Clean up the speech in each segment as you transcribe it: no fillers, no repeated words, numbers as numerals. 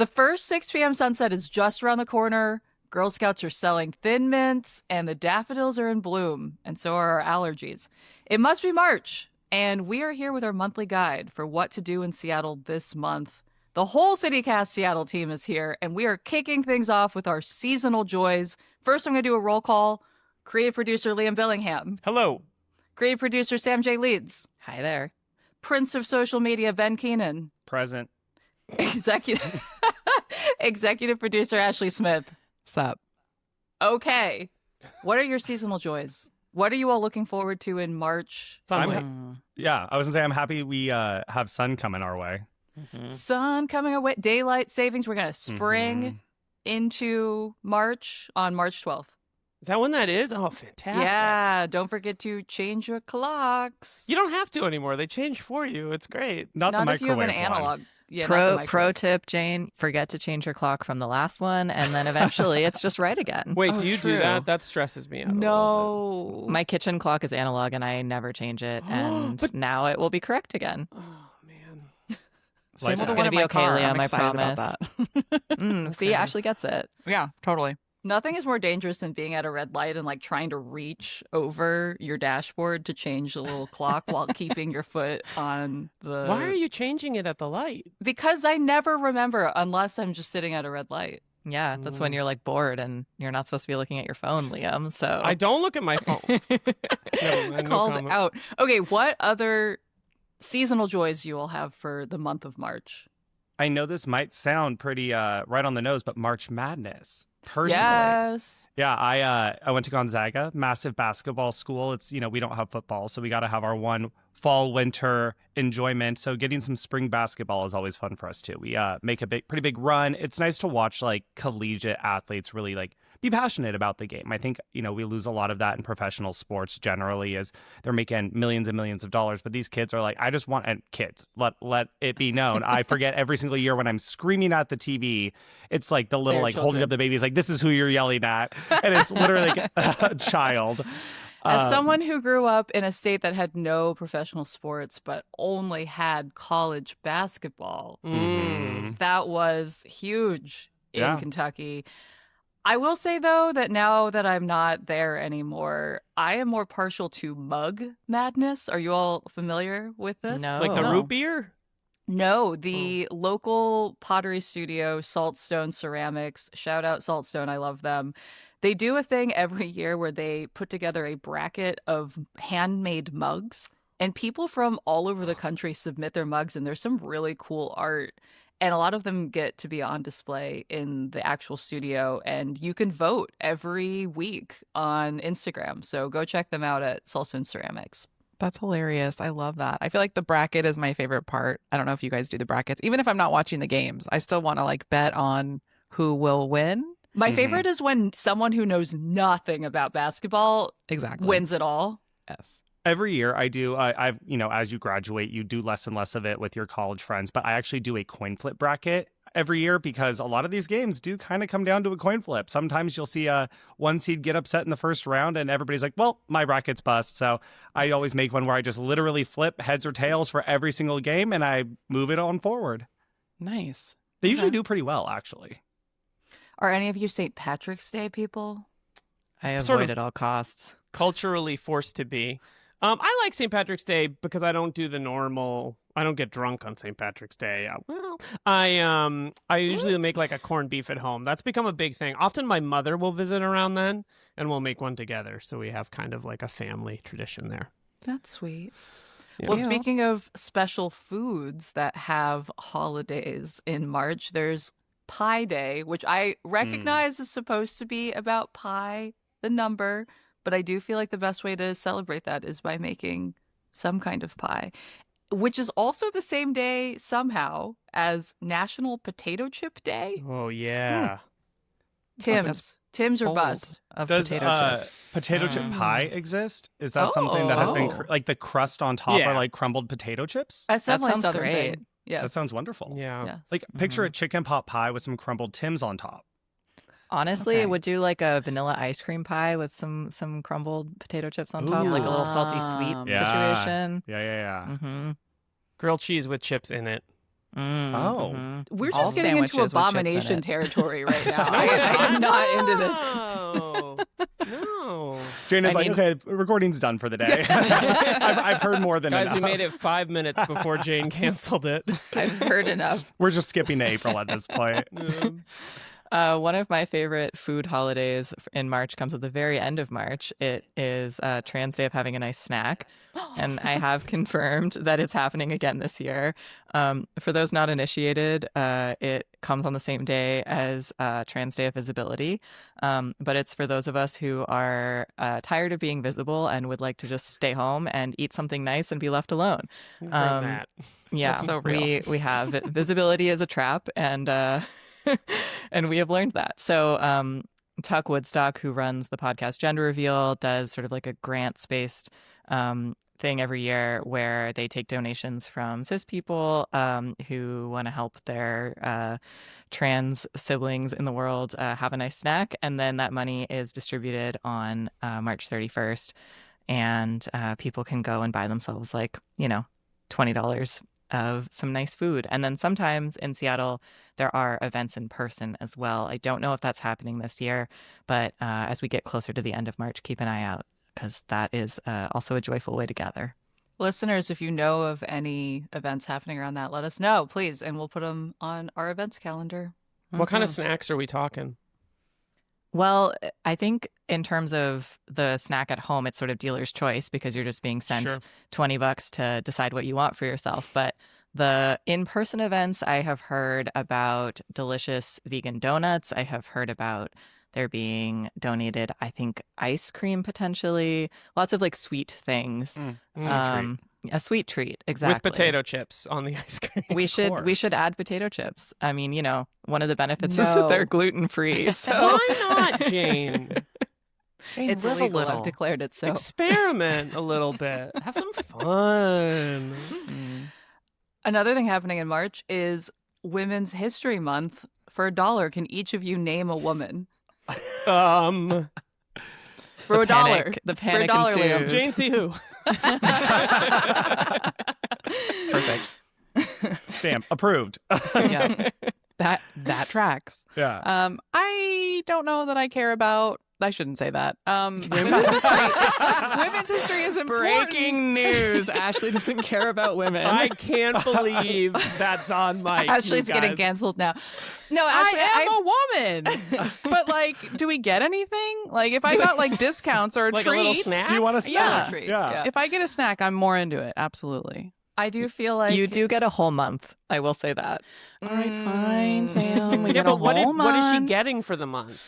The first 6 p.m. sunset is just around the corner. Girl Scouts are selling Thin Mints, and the daffodils are in bloom, and so are our allergies. It must be March, and we are here with our monthly guide for what to do in Seattle this month. The whole CityCast Seattle team is here, and we are kicking things off with our seasonal joys. First, I'm going to do a roll call. Creative producer Liam Billingham. Hello. Creative producer Sam J. Leeds. Hi there. Prince of social media Ben Keenan. Present. Executive producer Ashley Smith. Sup? Okay. What are your seasonal joys? What are you all looking forward to in March? Yeah, I was going to say I'm happy we have sun coming our way. Mm-hmm. Sun coming away. Daylight savings. We're going to spring into March on March 12th. Is that when that is? Oh, fantastic. Yeah. Don't forget to change your clocks. You don't have to anymore. They change for you. It's great. Not the if you have microwave an analog. one. Yeah, not the Pro tip, Jane, forget to change your clock from the last one, and then eventually it's just right again. Wait, Oh, do you true. do that? That stresses me out. No. My kitchen clock is analog, and I never change it, and now it will be correct again. Oh, man. Life It's is- going to be okay, Liam, I excited about promise. See, Okay. Ashley gets it. Yeah, totally. Nothing is more dangerous than being at a red light and like trying to reach over your dashboard to change the little clock while keeping your foot on the. Why are you changing it at the light? Because I never remember unless I'm just sitting at a red light. Yeah, that's when you're like bored, and you're not supposed to be looking at your phone, Liam. So I don't look at my phone. Never mind, no Called comment. out. Okay, what other seasonal joys you all have for the month of March? I know this might sound pretty right on the nose, but March Madness. Personally, Yes. yeah, I went to Gonzaga, massive basketball school. It's, we don't have football, so we got to have our one fall winter enjoyment. So getting some spring basketball is always fun for us too. We make a pretty big run. It's nice to watch like collegiate athletes really like be passionate about the game. I think, we lose a lot of that in professional sports generally as they're making millions and millions of dollars. But these kids are like, I just want, and kids, let it be known. I forget every single year when I'm screaming at the TV, it's like the little They're like holding children. up the baby is like, this is who you're yelling at. And it's literally like a child. As someone who grew up in a state that had no professional sports but only had college basketball, that was huge in Yeah. Kentucky. I will say, though, that now that I'm not there anymore, I am more partial to mug madness. Are you all familiar with this? No. Like the Oh. root beer? No, the local pottery studio, Saltstone Ceramics. Shout out Saltstone. I love them. They do a thing every year where they put together a bracket of handmade mugs, and people from all over the country submit their mugs, and there's some really cool art. And a lot of them get to be on display in the actual studio, and you can vote every week on Instagram. So go check them out at Saltstone Ceramics. That's hilarious. I love that. I feel like the bracket is my favorite part. I don't know if you guys do the brackets. Even if I'm not watching the games, I still want to like bet on who will win. My Mhm. favorite is when someone who knows nothing about basketball Exactly. wins it all. Yes. Every year I do, I've, as you graduate, you do less and less of it with your college friends, but I actually do a coin flip bracket every year because a lot of these games do kind of come down to a coin flip. Sometimes you'll see a one seed get upset in the first round and everybody's like, well, my bracket's bust. So I always make one where I just literally flip heads or tails for every single game and I move it on forward. Nice. They usually Okay. do pretty well, actually. Are any of you St. Patrick's Day people? I Sort avoid of. at all costs. Culturally forced to be. I like St. Patrick's Day because I don't do the normal. I don't get drunk on St. Patrick's Day. I usually make like a corned beef at home. That's become a big thing. Often my mother will visit around then, and we'll make one together. So we have kind of like a family tradition there. That's sweet. Yeah. Well, Yeah. speaking of special foods that have holidays in March, there's Pie Day, which I recognize is supposed to be about pie, the number, but I do feel like the best way to celebrate that is by making some kind of pie, which is also the same day somehow as National Potato Chip Day. Oh yeah. Tim's or Bold bust. of Does potato chips. potato chip Mm. pie exist? Is that something that has been Oh. like the crust on top Yeah. are like crumbled potato chips? That's definitely a sounds Southern great. thing. Yes. That sounds wonderful. Yeah. Yes. Like picture a chicken pot pie with some crumbled Tims on top. Honestly, Okay. I would do like a vanilla ice cream pie with some crumbled potato chips on top, like a little salty sweet Yum. Yeah. situation. Yeah. Mm-hmm. Grilled cheese with chips in it. Mm-hmm. We're All just getting into sandwiches with chips in abomination it. territory right now. I am not into this. No. No. Jane is I like, mean- okay, recording's done for the day. I've heard more than Guys, enough. we made it 5 minutes before Jane canceled it. I've heard enough. We're just skipping to April at this point. One of my favorite food holidays in March comes at the very end of March. It is Trans Day of having a nice snack. And I have confirmed that it's happening again this year. For those not initiated, it comes on the same day as Trans Day of Visibility. But it's for those of us who are tired of being visible and would like to just stay home and eat something nice and be left alone. We've heard Um, that. Yeah, That's so real. we have it. Visibility is a trap, and and we have learned that. So Tuck Woodstock, who runs the podcast Gender Reveal, does sort of like a grants-based thing every year where they take donations from cis people who want to help their trans siblings in the world have a nice snack, and then that money is distributed on March 31st, and people can go and buy themselves like, $20 of some nice food. And then sometimes in Seattle, there are events in person as well. I don't know if that's happening this year, but as we get closer to the end of March, keep an eye out because that is also a joyful way to gather. Listeners, if you know of any events happening around that, let us know, please, and we'll put them on our events calendar. What kind of snacks are we talking? Well, I think in terms of the snack at home, it's sort of dealer's choice because you're just being sent Sure. $20 to decide what you want for yourself. But the in-person events, I have heard about delicious vegan donuts. I have heard about there being donated, I think, ice cream potentially. Lots of like sweet things. Sweet treat. A sweet treat, exactly. With potato chips on the ice cream. We should course. add potato chips. I mean, one of the benefits is No. that they're gluten-free. So Why not, Jane? Jane, It's live illegal. a little. I've declared it so. Experiment a little bit. Have some fun. Another thing happening in March is Women's History Month. For $1, can each of you name a woman? Um, For $1. panic, the panic $1, Liam. ensues. Jane, see who? Perfect. Stamp approved. Yeah. That tracks. Yeah. I don't know that I care about. I shouldn't say that. Women's history is important. Breaking news. Ashley doesn't care about women. I can't believe that's on mic. Ashley's you getting guys. canceled now. No, Ashley, I am a woman. But like, do we get anything? Like, if I got like discounts or a Like a treat, little snack? Do you want to Yeah. snack? Yeah. if I get a snack, I'm more into it. Absolutely. I do feel like you do get a whole month. I will say that. All right, fine, Sam. We Yeah, get a but what whole is she month. getting for the month?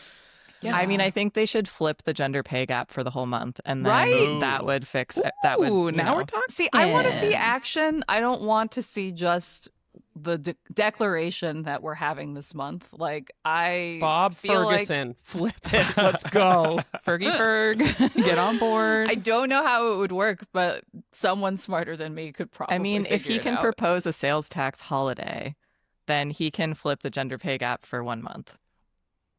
Yeah. I mean, I think they should flip the gender pay gap for the whole month, and then Right. that would fix it. That would. Ooh, you now know. we're talking. See, I want to see action. I don't want to see just the declaration that we're having this month. Like, I Bob feel like- Ferguson. Flip it. Let's go. Fergie Ferg, get on board. I don't know how it would work, but someone smarter than me could probably. I mean, if figure he it can out. propose a sales tax holiday, then he can flip the gender pay gap for 1 month.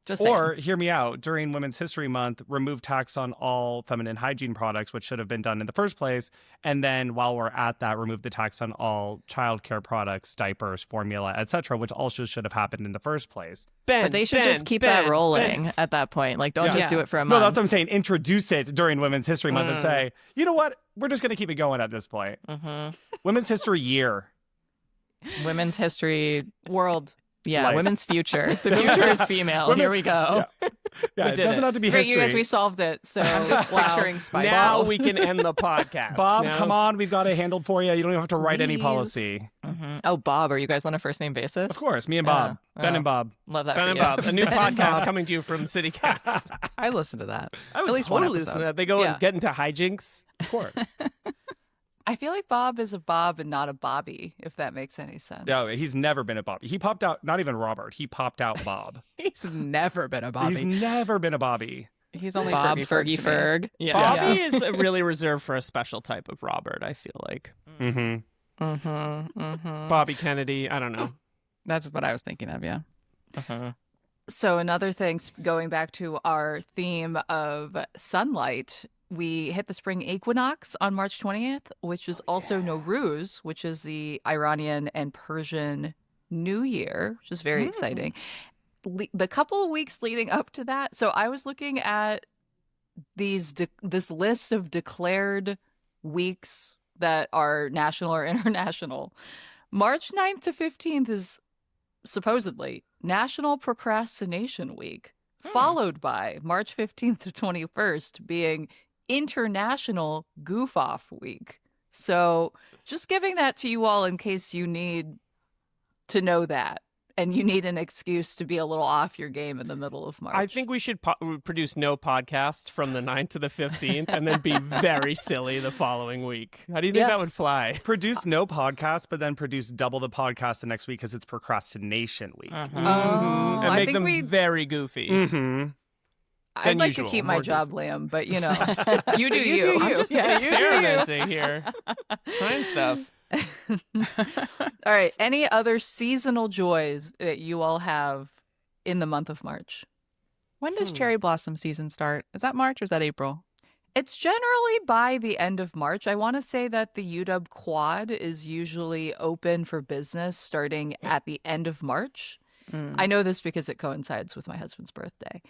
Just saying. Or, hear me out, during Women's History Month, remove tax on all feminine hygiene products, which should have been done in the first place. And then while we're at that, remove the tax on all childcare products, diapers, formula, etc., which also should have happened in the first place. Ben, But they should Ben, just keep Ben, that rolling Ben. at that point. Like, don't Yeah. just do it for a No, month. that's what I'm saying. Introduce it during Women's History Month and say, you know what? We're just going to keep it going at this point. Mhm. Women's History Year. Women's history. world. Yeah, Life. women's future. The future is female. Women- Here we go. Yeah, We it did doesn't it. have to be Great, history. you guys, we solved it. So I'm just wow. picturing Spice Now Girls. we can end the podcast. Bob, Now- come on. We've got it handled for you. You don't even have to write any Please. policy. Mhm. Oh, Bob, are you guys on a first name basis? Of course. Me and Bob. Ben and Bob. Love that. Ben for and you. Bob, a new Ben and podcast Bob. coming to you from CityCast. I listen to that. I would At least one totally listen episode. to that. They go Yeah. and get into hijinks. Of course. I feel like Bob is a Bob and not a Bobby, if that makes any sense. No, he's never been a Bobby. He popped out, not even Robert. He popped out Bob. He's never been a Bobby. He's never been a Bobby. He's only Bob Fergie Fergie to me. Ferg. Yeah. Bobby is really reserved for a special type of Robert, I feel like. Mm-hmm. Mm-hmm, mm-hmm. Bobby Kennedy, I don't know. That's what I was thinking of. Yeah. Mhm. So another thing, going back to our theme of sunlight, we hit the spring equinox on March 20th, which is also Nowruz, which is the Iranian and Persian New Year, which is very exciting. The couple of weeks leading up to that, so I was looking at this list of declared weeks that are national or international. March 9th to 15th is supposedly National Procrastination Week, followed by March 15th to 21st being International Goof Off Week. So just giving that to you all in case you need to know that and you need an excuse to be a little off your game in the middle of March. I think we should produce no podcast from the 9th to the 15th and then be very silly the following week. How do you think that would fly? Produce no podcast, but then produce double the podcast the next week because it's procrastination week. Oh, And I make think them very goofy. I'd like usual, to keep more my job, Liam, but you know, you do You do you. you. I'm just Yeah, you do you. experimenting here. Trying stuff. All right. Any other seasonal joys that you all have in the month of March? When does cherry blossom season start? Is that March or is that April? It's generally by the end of March. I want to say that the UW Quad is usually open for business starting at the end of March. I know this because it coincides with my husband's birthday.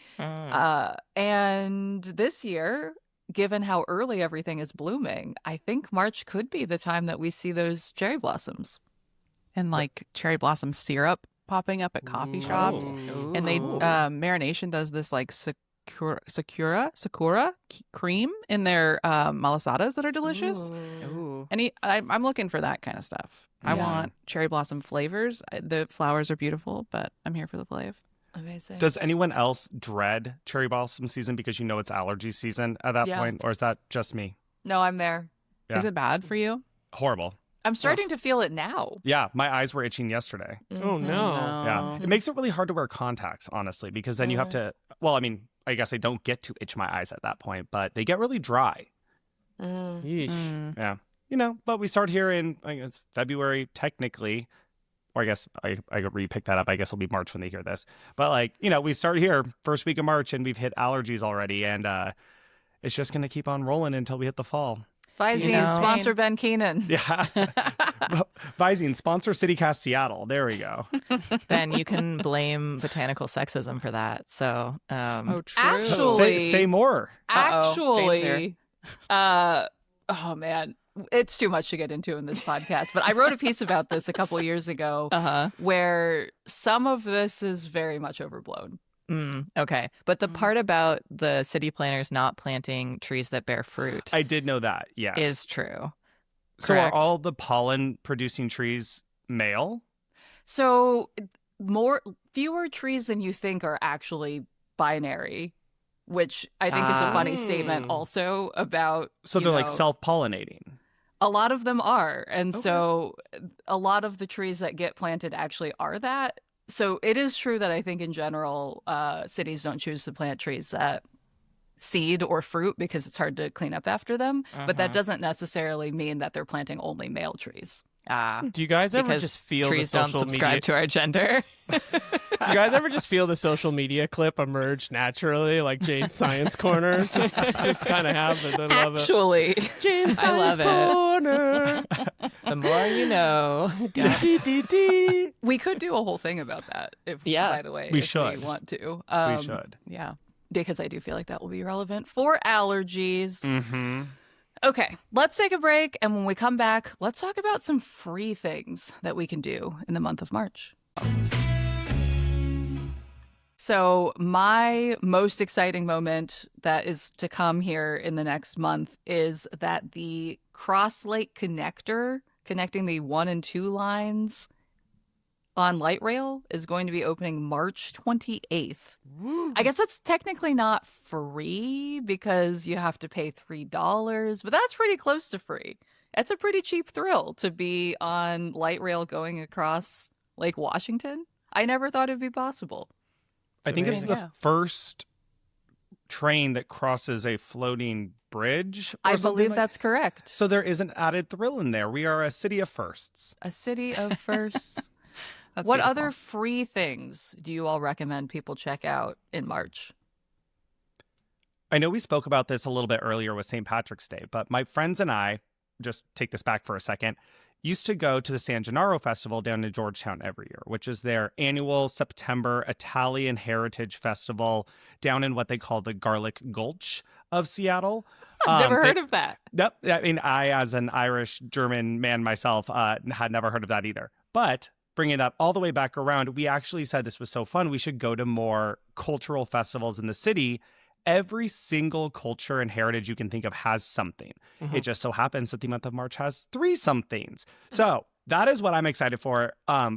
And this year, given how early everything is blooming, I think March could be the time that we see those cherry blossoms. And like cherry blossom syrup popping up at coffee shops. And they Marination does this like sakura cream in their malasadas that are delicious. And I'm looking for that kind of stuff. I want cherry blossom flavors. The flowers are beautiful, but I'm here for the flav. Amazing. Does anyone else dread cherry blossom season because you know it's allergy season at that point? Or is that just me? No, I'm there. Yeah. Is it bad for you? Horrible. I'm starting to feel it now. Yeah, my eyes were itching yesterday. Oh, no. Yeah. It makes it really hard to wear contacts, honestly, because then you have to, well, I mean, I guess I don't get to itch my eyes at that point, but they get really dry. Yeesh. Yeah. You know, but we start here in, I guess, February, technically. Or I guess I re-pick that up. I guess it'll be March when they hear this. But, like, you know, we start here first week of March and we've hit allergies already. And it's just going to keep on rolling until we hit the fall. Visine, sponsor Ben Keenan. Yeah. Visine, sponsor CityCast Seattle. There we go. Ben, you can blame botanical sexism for that. So, Oh, true. Actually, Say more. Actually, oh man, it's too much to get into in this podcast. But I wrote a piece about this a couple years ago where some of this is very much overblown. Okay. But the part about the city planners not planting trees that bear fruit I did know that, yes. is true. So Correct. are all the pollen producing trees male? So fewer trees than you think are actually binary, which I think is a funny statement also about. So they're like self-pollinating. A lot of them are. And so a lot of the trees that get planted actually are that. So it is true that I think in general, cities don't choose to plant trees that seed or fruit because it's hard to clean up after them. But that doesn't necessarily mean that they're planting only male trees. Do you guys ever Because just feel trees the don't social subscribe media? to our gender. Do you guys ever just feel the social media clip emerge naturally, like Jane's Science Corner? Just kind of have it. I love it. Actually, Jane's I love Science it. Corner. The more you know. we could do a whole thing about that. By the way, We if should. we want to. We should. Yeah. Because I do feel like that will be relevant for allergies. Mm-hmm. Okay, let's take a break. And when we come back, let's talk about some free things that we can do in the month of March. So, my most exciting moment that is to come here in the next month is that the Cross Lake Connector, connecting the 1 and 2 lines on light rail, is going to be opening March 28th. I guess that's technically not free because you have to pay $3, but that's pretty close to free. It's a pretty cheap thrill to be on light rail going across Lake Washington. I never thought it'd be possible. I think it's amazing. the first train that crosses a floating bridge. Or I something believe like- that's correct. So there is an added thrill in there. We are a city of firsts. A city of firsts. That's What beautiful. other free things do you all recommend people check out in March? I know we spoke about this a little bit earlier with St. Patrick's Day, but my friends and I, just take this back for a second, used to go to the San Gennaro Festival down in Georgetown every year, which is their annual September Italian Heritage Festival down in what they call the Garlic Gulch of Seattle. I've never heard of that. Yep. I mean, I, as an Irish German man myself, had never heard of that either. But bringing it up all the way back around, we actually said this was so fun. We should go to more cultural festivals in the city. Every single culture and heritage you can think of has something. It just so happens that the month of March has 3 somethings. So that is what I'm excited for.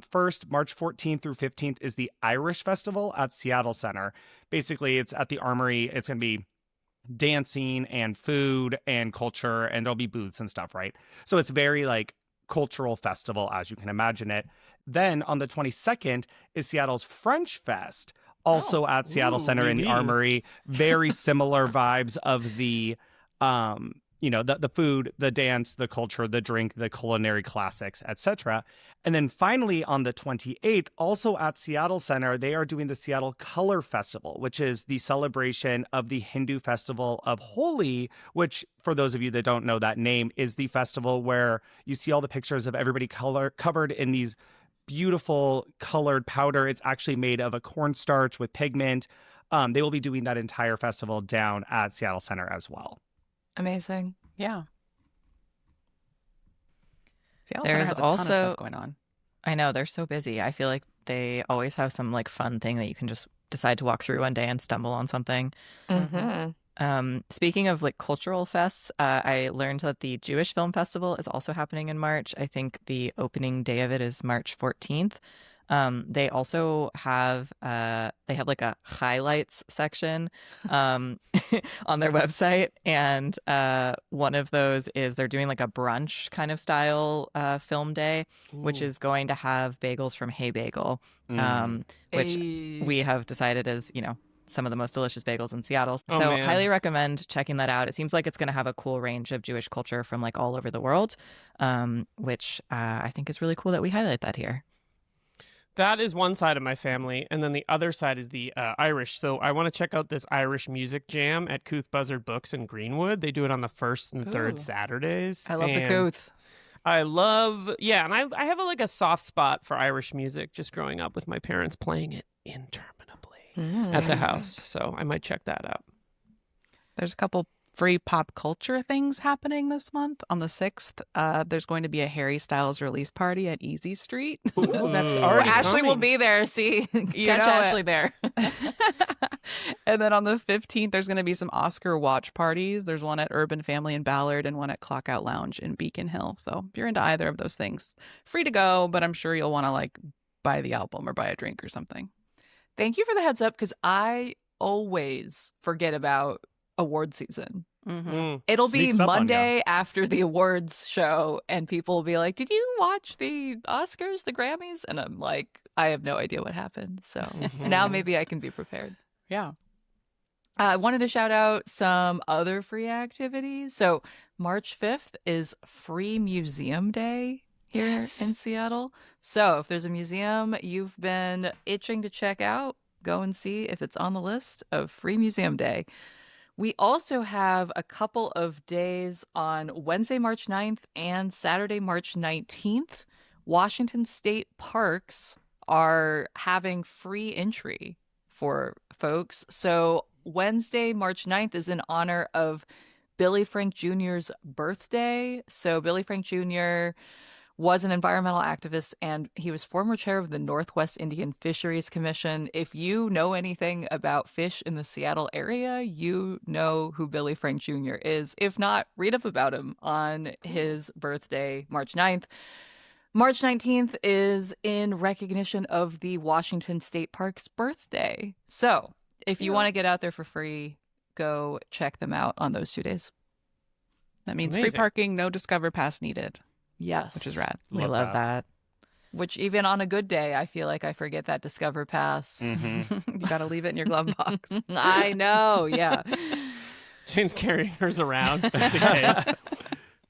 First, March 14th through 15th is the Irish Festival at Seattle Center. Basically, it's at the Armory. It's going to be dancing and food and culture, and there'll be booths and stuff, right? So it's very like cultural festival, as you can imagine it. Then on the 22nd is Seattle's French Fest, also at Seattle Center in the Armory. Very similar vibes of the, the food, the dance, the culture, the drink, the culinary classics, etc. And then finally on the 28th, also at Seattle Center, they are doing the Seattle Color Festival, which is the celebration of the Hindu festival of Holi, which, for those of you that don't know that name, is the festival where you see all the pictures of everybody covered in these beautiful colored powder. It's actually made of a cornstarch with pigment. They will be doing that entire festival down at Seattle Center as well. Amazing. Yeah. Seattle There's Center has a ton of also- stuff going on. I know, they're so busy. I feel like they always have some like fun thing that you can just decide to walk through one day and stumble on something. Speaking of like cultural fests, I learned that the Jewish Film Festival is also happening in March. I think the opening day of it is March 14th. They also have like a highlights section on their website, and one of those is they're doing like a brunch kind of style film day, which is going to have bagels from Hey Bagel, which we have decided is, some of the most delicious bagels in Seattle. So man. highly recommend checking that out. It seems like it's going to have a cool range of Jewish culture from like all over the world, which I think is really cool that we highlight that here. That is one side of my family, and then the other side is the Irish. So I want to check out this Irish music jam at Cooth Buzzard Books in Greenwood. They do it on the first and third Saturdays. I love the and Cooth. I love, and I have a soft spot for Irish music, just growing up with my parents playing it interminably at the house. So I might check that out. There's a couple free pop culture things happening this month. On the 6th, there's going to be a Harry Styles release party at Easy Street. Ooh, that's already Ashley will coming. be there. See, catch know Ashley it. there. And then on the 15th, there's going to be some Oscar watch parties. There's one at Urban Family in Ballard and one at Clockout Lounge in Beacon Hill. So if you're into either of those things, free to go, but I'm sure you'll want to like buy the album or buy a drink or something. Thank you for the heads up, because I always forget about award season. It'll Sneaks be up on Monday after the awards show, and people will be like, "Did you watch the Oscars, the Grammys?" And I'm like, I have no idea what happened. So now maybe I can be prepared. Yeah. I wanted to shout out some other free activities. So March 5th is Free Museum Day here in Seattle. So if there's a museum you've been itching to check out, go and see if it's on the list of Free Museum Day. We also have a couple of days on Wednesday, March 9th and Saturday, March 19th. Washington State Parks are having free entry for folks. So Wednesday, March 9th is in honor of Billy Frank Jr.'s birthday. So Billy Frank Jr. was an environmental activist, and he was former chair of the Northwest Indian Fisheries Commission. If you know anything about fish in the Seattle area, you know who Billy Frank Jr. is. If not, read up about him on his birthday, March 9th. March 19th is in recognition of the Washington State Parks birthday. So if you want to get out there for free, go check them out on those 2 days. That means Amazing. free parking, no Discover Pass needed, Yes. which is rad. We love that. Which even on a good day, I feel like I forget that Discover Pass. You got to leave it in your glove box. I know, yeah. Jane's carrying hers around just in case.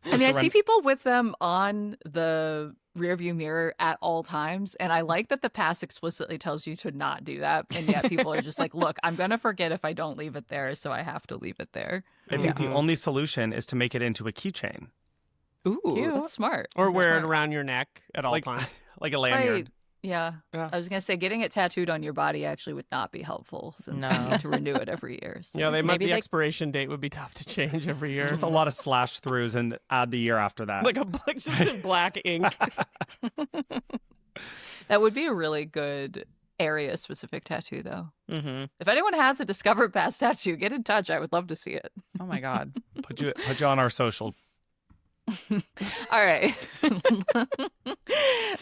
I mean, I see people with them on the rearview mirror at all times. And I like that the pass explicitly tells you to not do that. And yet people are just like, look, I'm going to forget if I don't leave it there. So I have to leave it there. I think the only solution is to make it into a keychain. Ooh, Cute. that's smart. Or That's wear it smart. around your neck at all Like, times. like a lanyard. Right. Yeah. Yeah. I was going to say getting it tattooed on your body actually would not be helpful since you No. need to renew it every year. So. Yeah, Maybe the they- expiration date would be tough to change every year. Just a lot of slash throughs and add the year after that. like just in black ink. That would be a really good area specific tattoo though. Mm-hmm. If anyone has a Discover Pass tattoo, get in touch. I would love to see it. Oh my God. Put you on our social. All right.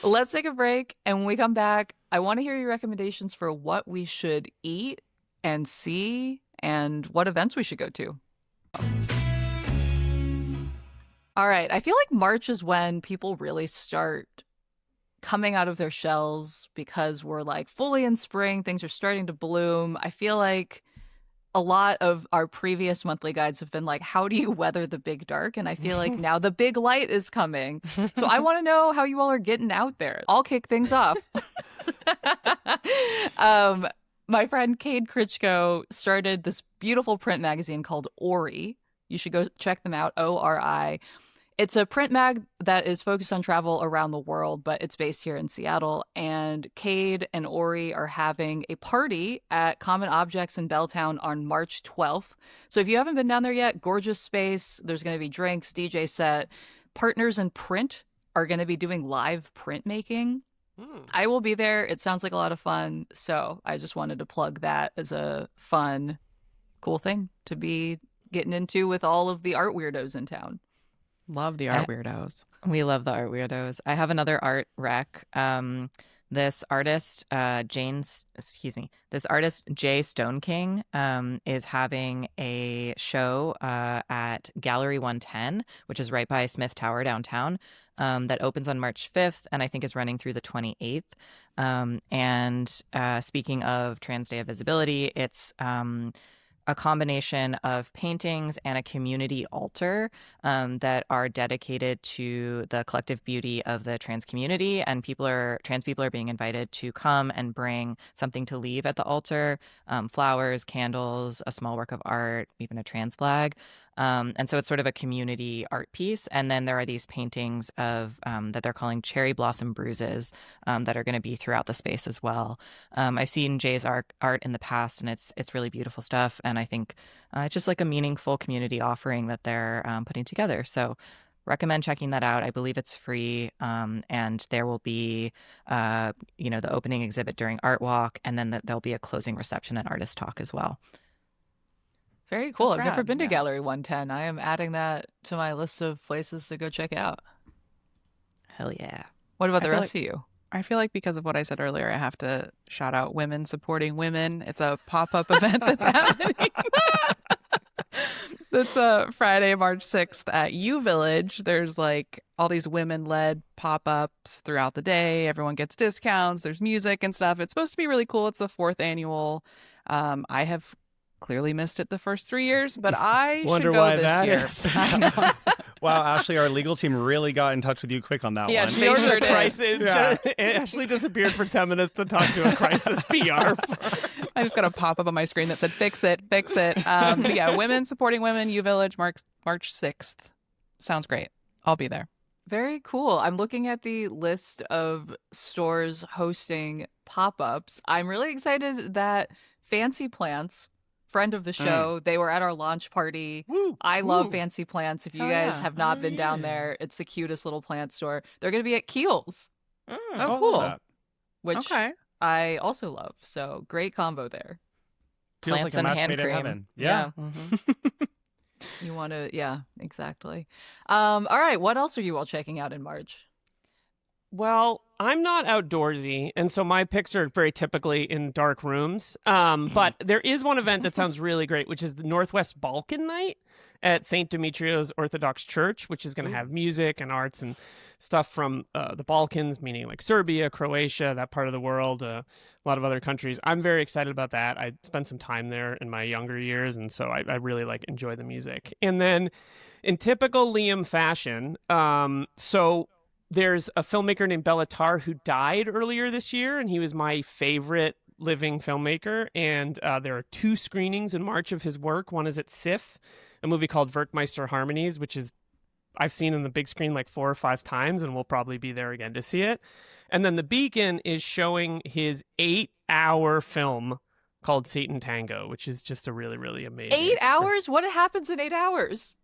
Let's take a break. And when we come back, I want to hear your recommendations for what we should eat and see and what events we should go to. All right. I feel like March is when people really start coming out of their shells because we're like fully in spring. Things are starting to bloom. I feel like a lot of our previous monthly guides have been like, how do you weather the big dark? And I feel like now the big light is coming. So I want to know how you all are getting out there. I'll kick things off. My friend Cade Critchko started this beautiful print magazine called Ori. You should go check them out, ORI. It's a print mag that is focused on travel around the world, but it's based here in Seattle. And Cade and Ori are having a party at Common Objects in Belltown on March 12th. So if you haven't been down there yet, gorgeous space. There's going to be drinks, DJ set. Partners in Print are going to be doing live printmaking. I will be there. It sounds like a lot of fun. So I just wanted to plug that as a fun, cool thing to be getting into with all of the art weirdos in town. Love the art weirdos. We love the art weirdos. I have another art rec. This artist, this artist Jay Stone King, is having a show at Gallery 110, which is right by Smith Tower downtown, that opens on March 5th and I think is running through the 28th. And speaking of Trans Day of Visibility, it's a combination of paintings and a community altar that are dedicated to the collective beauty of the trans community, and trans people are being invited to come and bring something to leave at the altar, flowers, candles, a small work of art, even a trans flag. And so it's sort of a community art piece. And then there are these paintings of that they're calling cherry blossom bruises that are going to be throughout the space as well. I've seen Jay's art in the past, and it's really beautiful stuff. And I think it's just like a meaningful community offering that they're putting together. So recommend checking that out. I believe it's free. And there will be, the opening exhibit during Art Walk, and then there'll be a closing reception and artist talk as well. Very cool. That's I've never rad, been to yeah. Gallery 110. I am adding that to my list of places to go check out. Hell yeah. What about I the feel rest of you? I feel like because of what I said earlier, I have to shout out Women Supporting Women. It's a pop-up event that's happening. That's Friday, March 6th at U Village. There's like all these women-led pop-ups throughout the day. Everyone gets discounts. There's music and stuff. It's supposed to be really cool. It's the 4th annual. I have clearly missed it the first 3 years, but I Wonder should go why this that year. is. I know. Wow, Ashley, our legal team really got in touch with you quick on that Yeah, one. she They ordered sure a did. crisis. Yeah. Ashley disappeared for 10 minutes to talk to a crisis PR firm. I just got a pop up on my screen that said "Fix it, fix it." But yeah, Women Supporting Women, U Village, March 6th. Sounds great. I'll be there. Very cool. I'm looking at the list of stores hosting pop-ups. I'm really excited that Fancy Plants, friend of the show, they were at our launch party. Woo, I love woo. Fancy Plants. If you Oh, guys yeah. have not Oh, been down yeah. there, it's the cutest little plant store. They're going to be at Keels, Oh, love cool. that. which Okay. I also love. So great combo there. Feels Plants like a and match hand made in cream. heaven. Yeah. You want to, yeah, exactly. All right. What else are you all checking out in March? Well, I'm not outdoorsy, and so my picks are very typically in dark rooms. But there is one event that sounds really great, which is the Northwest Balkan Night at St. Demetrios Orthodox Church, which is going to have music and arts and stuff from the Balkans, meaning like Serbia, Croatia, that part of the world, a lot of other countries. I'm very excited about that. I spent some time there in my younger years, and so I really enjoy the music. And then in typical Liam fashion, so there's a filmmaker named Bellatar who died earlier this year, and he was my favorite living filmmaker. And there are 2 screenings in March of his work. One is at SIF, a movie called Werkmeister Harmonies, which is I've seen on the big screen like 4 or 5 times, and we'll probably be there again to see it. And then the Beacon is showing his 8-hour film called Satan Tango, which is just a really, really amazing. 8 hours? What happens in 8 hours?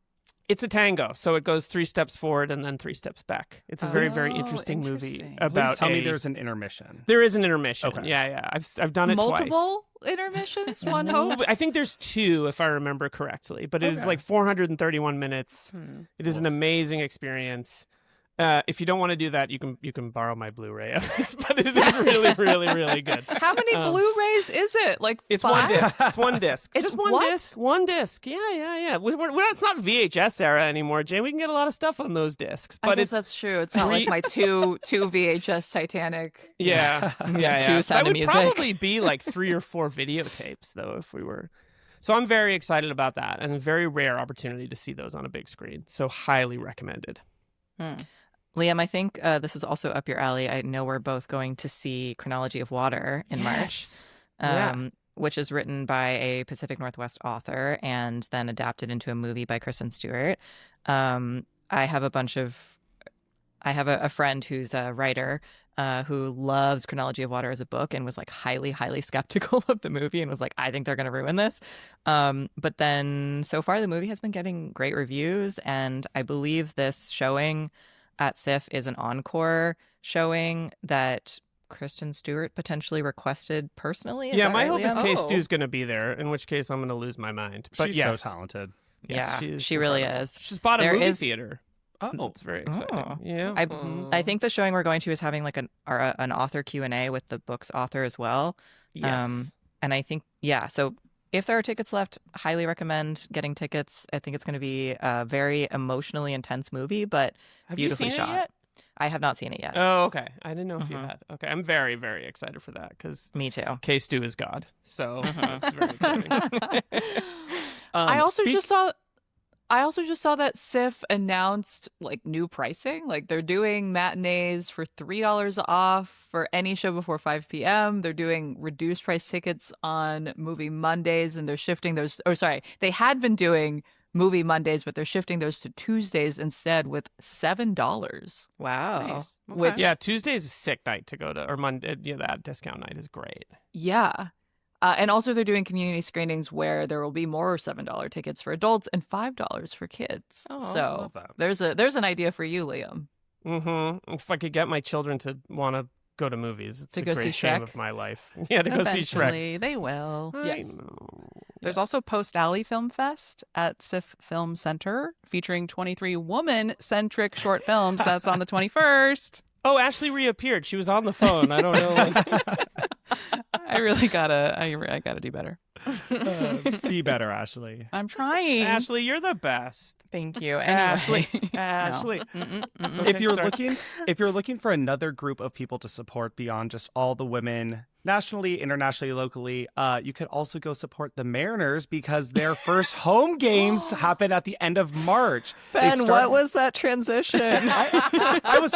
It's a tango, so it goes 3 steps forward and then 3 steps back. It's a very, very interesting movie about. Please tell me there's an intermission. There is an intermission. Okay. Yeah. I've done it Multiple intermissions. One hopes. I think there's 2, if I remember correctly. But it is like 431 minutes. It is an amazing experience. If you don't want to do that, you can borrow my Blu-ray of it, but it is really, really, really good. How many Blu-rays is it? Like it's 5? 1 disc. It's 1 disc. It's just 1 what? disc. 1 disc. Yeah. It's not VHS era anymore, Jay. We can get a lot of stuff on those discs, I but guess that's true. It's not like my two VHS Titanic. Yeah. 2 Sound That of would Music. probably be like 3 or 4 videotapes, though, if we were. So I'm very excited about that, and a very rare opportunity to see those on a big screen. So highly recommended. Liam, I think this is also up your alley. I know we're both going to see Chronology of Water in March, which is written by a Pacific Northwest author and then adapted into a movie by Kristen Stewart. I have a friend who's a writer who loves Chronology of Water as a book and was like highly, highly skeptical of the movie and was like, I think they're going to ruin this. But then so far the movie has been getting great reviews, and I believe this showing at SIF is an encore showing that Kristen Stewart potentially requested personally. Is Yeah, that my right, hope is Liam? Kay Stu's going to be there, in which case I'm going to lose my mind. But She's yes. so talented. Yes, Yeah, is she really incredible. is. She's bought a There movie is- theater. Oh, It's very exciting. Oh. Yeah. I think the showing we're going to is having like an author Q&A with the book's author as well. Yes. And I think, so if there are tickets left, highly recommend getting tickets. I think it's going to be a very emotionally intense movie, but Have beautifully you seen shot. it yet? I have not seen it yet. Oh, okay. I didn't know if you Mhm. had. Okay, I'm very, very excited for that because Me too. Kay Stu is God. So Mhm. it's very exciting. I also just saw that SIF announced like new pricing. Like they're doing matinees for $3 off for any show before 5 p.m. They're doing reduced price tickets on movie Mondays, and they're shifting those. Oh, sorry, they had been doing movie Mondays, but they're shifting those to Tuesdays instead with $7. Wow. Nice. Which- Okay. Yeah, Tuesday's a sick night to go to, or Monday. Yeah, that discount night is great. Yeah. And also they're doing community screenings where there will be more $7 tickets for adults and $5 for kids. Oh, so love that. there's an idea for you, Liam. If I could get my children to want to go to movies, it's To the go see great shame Shrek? of my life. Yeah, to go see Shrek. Eventually, they will. I Yes. know. There's also Post Alley Film Fest at SIF Film Center featuring 23 woman-centric short films. That's on the 21st. Oh, Ashley reappeared. She was on the phone. I don't know. I really I gotta do better. Be better, Ashley. I'm trying. Ashley, you're the best. Thank you. Ashley. Anyway. Ashley. Mm-mm. If you're sorry. looking for another group of people to support beyond just all the women nationally, internationally, locally, you could also go support the Mariners because their first home games happen at the end of March. They Ben, start- what was that transition? I was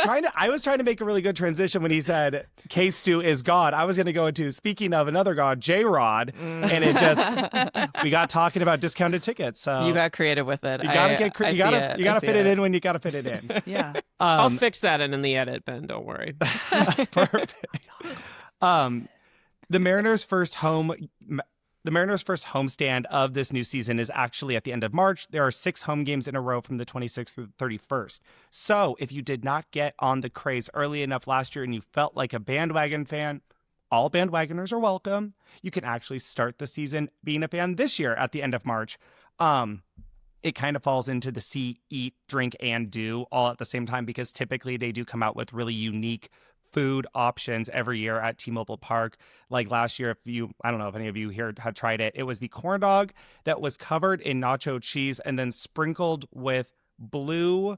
trying to make a really good transition when he said K Stu is God. I was going to go into speaking of another God, J Rod, and it just we got talking about discounted tickets. So You got creative with it. you gotta I you see gotta it. you I gotta see fit it in when you gotta fit it in. Yeah. I'll fix that in the edit, Ben. Don't worry. Perfect. The Mariners' first homestand of this new season is actually at the end of March. There are 6 home games in a row from the 26th through the 31st. So if you did not get on the craze early enough last year and you felt like a bandwagon fan, all bandwagoners are welcome. You can actually start the season being a fan this year at the end of March. It kind of falls into the see, eat, drink, and do all at the same time because typically they do come out with really unique food options every year at T-Mobile Park. Like last year, I don't know if any of you here had tried it. It was the corn dog that was covered in nacho cheese and then sprinkled with blue,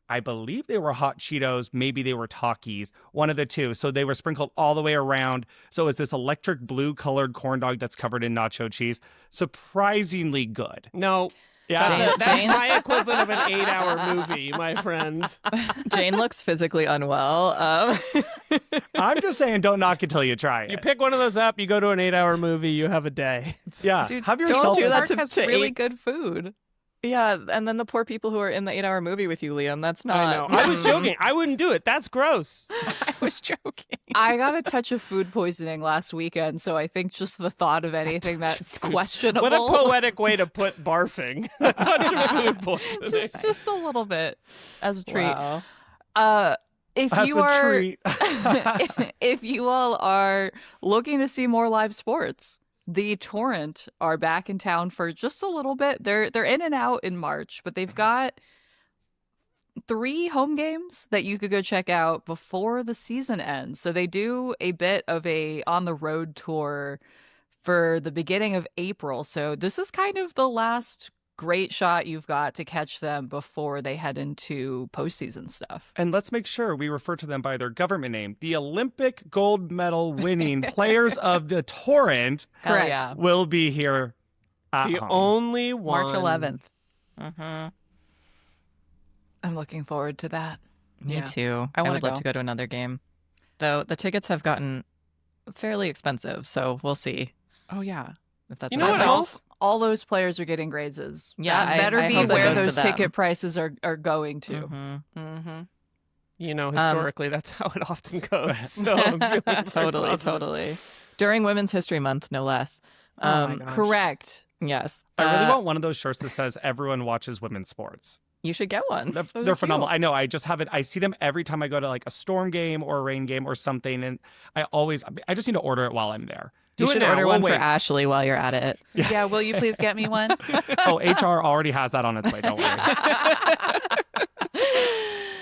I believe they were hot Cheetos, maybe they were Takis, one of the two. So they were sprinkled all the way around. So it was this electric blue colored corn dog that's covered in nacho cheese. Surprisingly good. No, That's Jane- my equivalent of an 8-hour movie, my friend. Jane looks physically unwell. I'm just saying, don't knock it till you try it. You pick one of those up, you go to an 8-hour movie, you have a day. Yeah, Dude, have don't yourself. do that Park to- has to really eat- good food. Yeah, and then the poor people who are in the 8-hour movie with you, Liam. That's not. I know. I was joking. I wouldn't do it. That's gross. I was joking. I got a touch of food poisoning last weekend, so I think just the thought of anything that's questionable. What a poetic way to put barfing. A touch of food poisoning. just a little bit as a treat. Wow. If As you a are treat. if you all are looking to see more live sports, the Torrent are back in town for just a little bit. They're in and out in March, but they've got 3 home games that you could go check out before the season ends. So they do a bit of a on the road tour for the beginning of April. So this is kind of the last great shot you've got to catch them before they head into postseason stuff. And let's make sure we refer to them by their government name. The Olympic gold medal winning players of the Torrent Hell Correct. yeah. will be here at The home. only one. March 11th. Mm-hmm. I'm looking forward to that. Me Yeah. too. I I wanna would love go. to go to another game. Though the tickets have gotten fairly expensive, so we'll see Oh, yeah. if that's You know a what thing. else? All those players are getting raises. Yeah, That I- better I be hope that where goes to those them. ticket prices are going to. Mhm. Mm-hmm. You know, historically, that's how it often goes. So I'm feeling very Totally, positive. totally. During Women's History Month, no less. Oh my gosh. Correct. Yes. I really want one of those shirts that says "Everyone watches women's sports." You should get one. They're, Those they're are phenomenal. cute. I know. I just haven't. I see them every time I go to like a Storm game or a Rain game or something, and I just need to order it while I'm there. You Do it should now. order We'll one for wait. Ashley while you're at it. Yeah, will you please get me one? Oh, HR already has that on its way. Don't worry.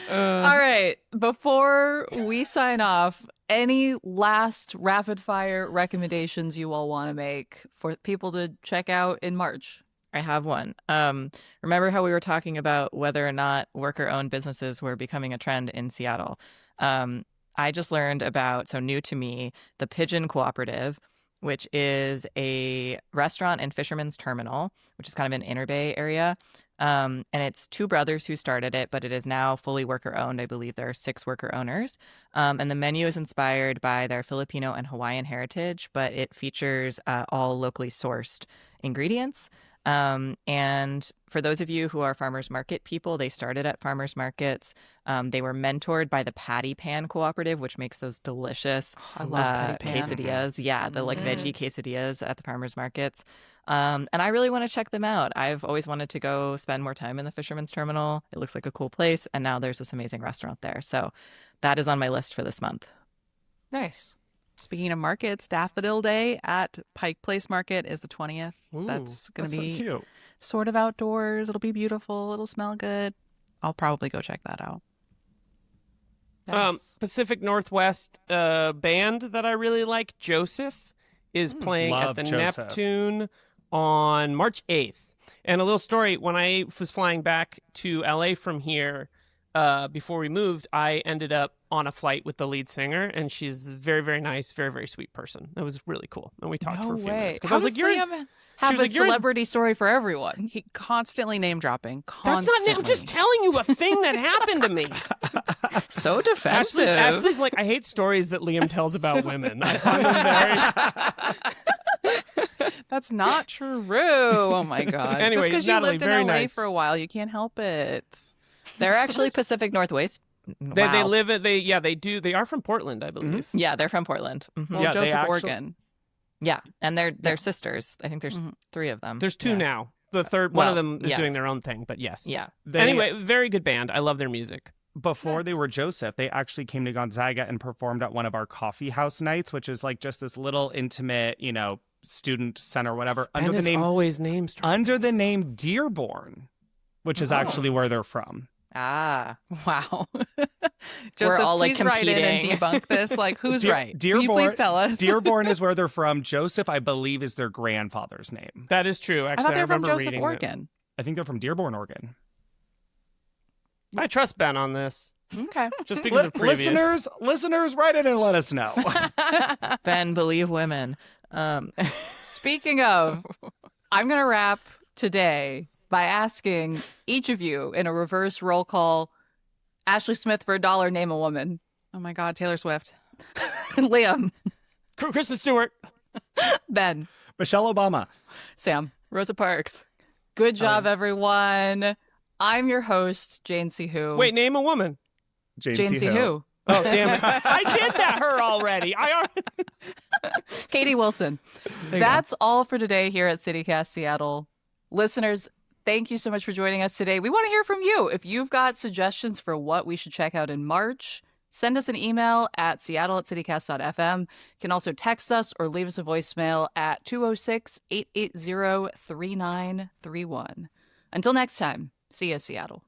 All right. Before we sign off, any last rapid fire recommendations you all want to make for people to check out in March? I have one. Remember how we were talking about whether or not worker-owned businesses were becoming a trend in Seattle? I just learned about, so new to me, the Pigeon Cooperative, which is a restaurant and fisherman's terminal, which is kind of an inner bay area. And it's 2 brothers who started it, but it is now fully worker-owned. I believe there are 6 worker owners. And the menu is inspired by their Filipino and Hawaiian heritage, but it features all locally sourced ingredients. And for those of you who are farmers market people, they started at farmers markets. They were mentored by the Patty Pan Cooperative, which makes those delicious I love Patty Pan. quesadillas. Yeah, the like Mhm. veggie quesadillas at the farmers markets. And I really want to check them out. I've always wanted to go spend more time in the Fisherman's Terminal. It looks like a cool place. And now there's this amazing restaurant there. So that is on my list for this month. Nice. Speaking of markets, Daffodil Day at Pike Place Market is the 20th. Ooh, That's going That's to be so cute. sort of outdoors. It'll be beautiful. It'll smell good. I'll probably go check that out. Nice. Pacific Northwest band that I really like, Joseph, is playing at Love the Joseph. Neptune on March 8th. And a little story, when I was flying back to LA from here before we moved, I ended up on a flight with the lead singer, and she's a very, very nice, very, very sweet person. It was really cool. And we talked No for a few way. minutes. 'Cause How I was does like, you're Liam have was a like, you're in- celebrity story for everyone? He constantly name dropping. That's Constantly. not. I'm just telling you a thing that happened to me. So defensive. Ashley's like, I hate stories that Liam tells about women. I find them very. That's not true. Oh my god. Anyway, just because you Natalie, lived in very LA nice. for a while, you can't help it. They're actually Pacific Northwest. They Wow. live at they do. They are from Portland, I believe. Yeah, they're from Portland. Mhm. Well, Yeah, they Joseph, actually- Oregon. Yeah, and they're sisters. I think there's Mhm. 3 of them. There's 2 Yeah. now. The third one of Well, them is yes. doing their own thing, but yes. Yeah. Anyway, very good band. I love their music. Before they were Joseph, they actually came to Gonzaga and performed at one of our coffee house nights, which is like just this little intimate, student center, whatever, under Ben the is name always names. Dearborn, which is Oh. actually where they're from. Ah. Wow. Joseph, all, like, please write in and competing. debunk this. Like, who's Dear- right? Can you please Dearborn- tell us? Dearborn is where they're from. Joseph, I believe, is their grandfather's name. That is true. I Actually, thought they were from remember Joseph, reading that. Oregon. I think they're from Dearborn, Oregon. I trust Ben on this, Okay. just because of previous. Listeners, write in and let us know. Ben, believe women. Speaking of, I'm going to wrap today by asking each of you in a reverse roll call, Ashley Smith for $1, name a woman. Oh my God, Taylor Swift. Liam. Kristen Stewart. Ben. Michelle Obama. Sam. Rosa Parks. Good job, everyone. I'm your host, Jane C. Who. Wait, name a woman. Jane C. Who. Oh, damn it. I did that her already. Katie Wilson. That's all for today here at CityCast Seattle. Listeners, thank you so much for joining us today. We want to hear from you. If you've got suggestions for what we should check out in March, send us an email at seattle@citycast.fm. You can also text us or leave us a voicemail at 206-880-3931. Until next time, see ya, Seattle.